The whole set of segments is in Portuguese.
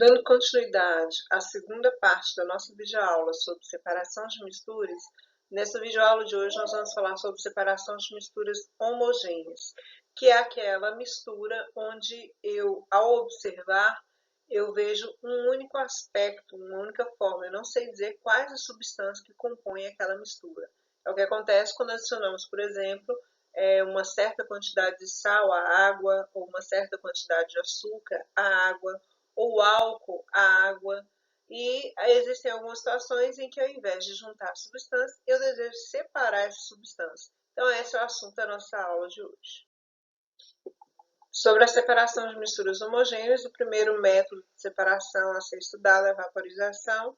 Dando continuidade à segunda parte da nossa videoaula sobre separação de misturas, nessa videoaula de hoje nós vamos falar sobre separação de misturas homogêneas, que é aquela mistura onde eu, ao observar, eu vejo um único aspecto, uma única forma. Eu não sei dizer quais as substâncias que compõem aquela mistura. É o que acontece quando adicionamos, por exemplo, uma certa quantidade de sal à água, ou uma certa quantidade de açúcar à água, ou álcool à água. E existem algumas situações em que, ao invés de juntar substâncias, eu desejo separar essas substâncias. Então, esse é o assunto da nossa aula de hoje. Sobre a separação de misturas homogêneas, o primeiro método de separação a ser estudado é a vaporização,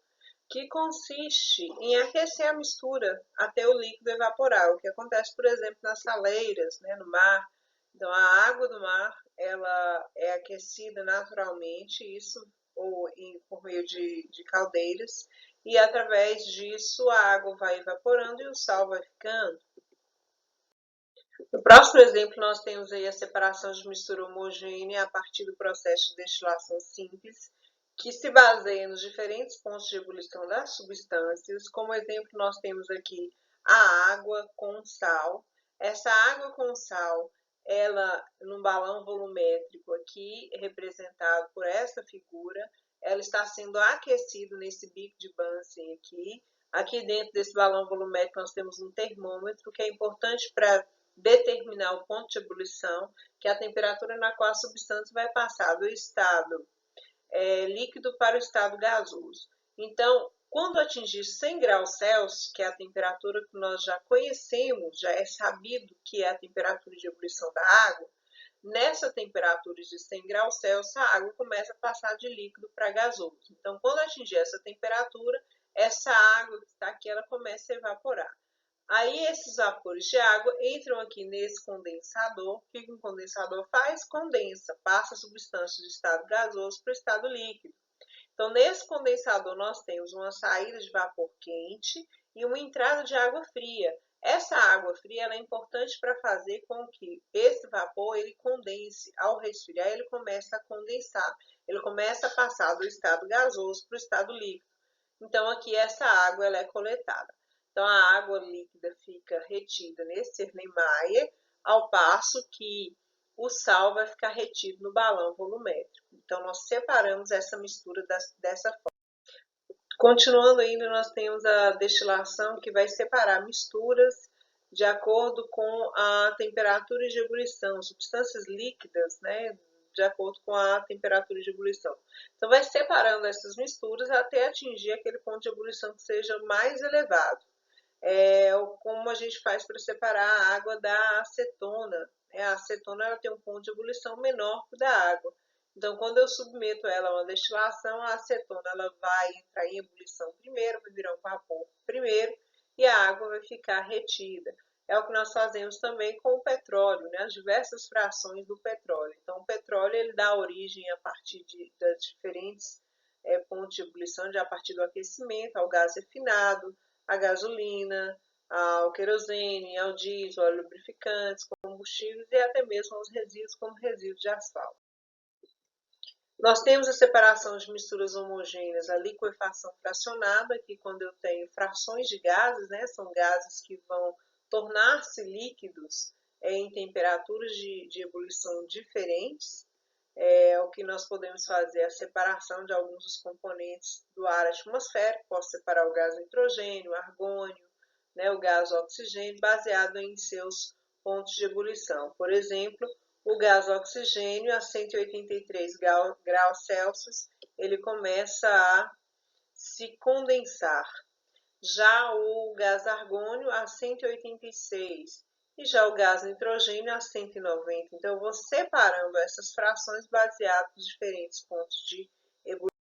que consiste em aquecer a mistura até o líquido evaporar, o que acontece, por exemplo, nas saleiras, no mar. Então, a água do mar ela é aquecida naturalmente, isso ou por meio de caldeiras, e através disso a água vai evaporando e o sal vai ficando. No próximo exemplo, nós temos aí a separação de mistura homogênea a partir do processo de destilação simples, que se baseia nos diferentes pontos de ebulição das substâncias. Como exemplo, nós temos aqui a água com sal. Essa água com sal, ela, num balão volumétrico aqui, representado por essa figura, ela está sendo aquecida nesse bico de Bunsen aqui. Aqui dentro desse balão volumétrico nós temos um termômetro, que é importante para determinar o ponto de ebulição, que é a temperatura na qual a substância vai passar do estado líquido para o estado gasoso. Então, quando atingir 100 graus Celsius, que é a temperatura que nós já conhecemos, já é sabido que é a temperatura de ebulição da água, nessa temperatura de 100 graus Celsius, a água começa a passar de líquido para gasoso. Então, quando atingir essa temperatura, essa água que está aqui, ela começa a evaporar. Aí esses vapores de água entram aqui nesse condensador. O que um condensador faz? Condensa, passa a substância de estado gasoso para o estado líquido. Então, nesse condensador nós temos uma saída de vapor quente e uma entrada de água fria. Essa água fria ela é importante para fazer com que esse vapor ele condense. Ao resfriar, ele começa a condensar. Ele começa a passar do estado gasoso para o estado líquido. Então, aqui essa água ela é coletada. Então, a água líquida fica retida nesse Erlenmeyer, ao passo que o sal vai ficar retido no balão volumétrico. Então, nós separamos essa mistura dessa forma. Continuando ainda, nós temos a destilação, que vai separar misturas de acordo com a temperatura de ebulição, substâncias líquidas, de acordo com a temperatura de ebulição. Então, vai separando essas misturas até atingir aquele ponto de ebulição que seja mais elevado. Como a gente faz para separar a água da acetona. A acetona ela tem um ponto de ebulição menor que o da água. Então, quando eu submeto ela a uma destilação, a acetona ela vai entrar em ebulição primeiro, vai virar um vapor primeiro, e a água vai ficar retida. É o que nós fazemos também com o petróleo, as diversas frações do petróleo. Então, o petróleo ele dá origem a partir das diferentes pontos de ebulição, a partir do aquecimento, ao gás refinado, a gasolina, ao querosene, ao diesel, aos lubrificantes, combustíveis e até mesmo aos resíduos, como resíduos de asfalto. Nós temos a separação de misturas homogêneas, a liquefação fracionada, que quando eu tenho frações de gases, são gases que vão tornar-se líquidos em temperaturas de ebulição diferentes. O que nós podemos fazer é a separação de alguns dos componentes do ar atmosférico. Posso separar o gás nitrogênio, o argônio, o gás oxigênio, baseado em seus pontos de ebulição. Por exemplo, o gás oxigênio a 183 graus Celsius, ele começa a se condensar. Já o gás argônio a 186 e já o gás nitrogênio a 190. Então, eu vou separando essas frações baseadas nos diferentes pontos de ebulição.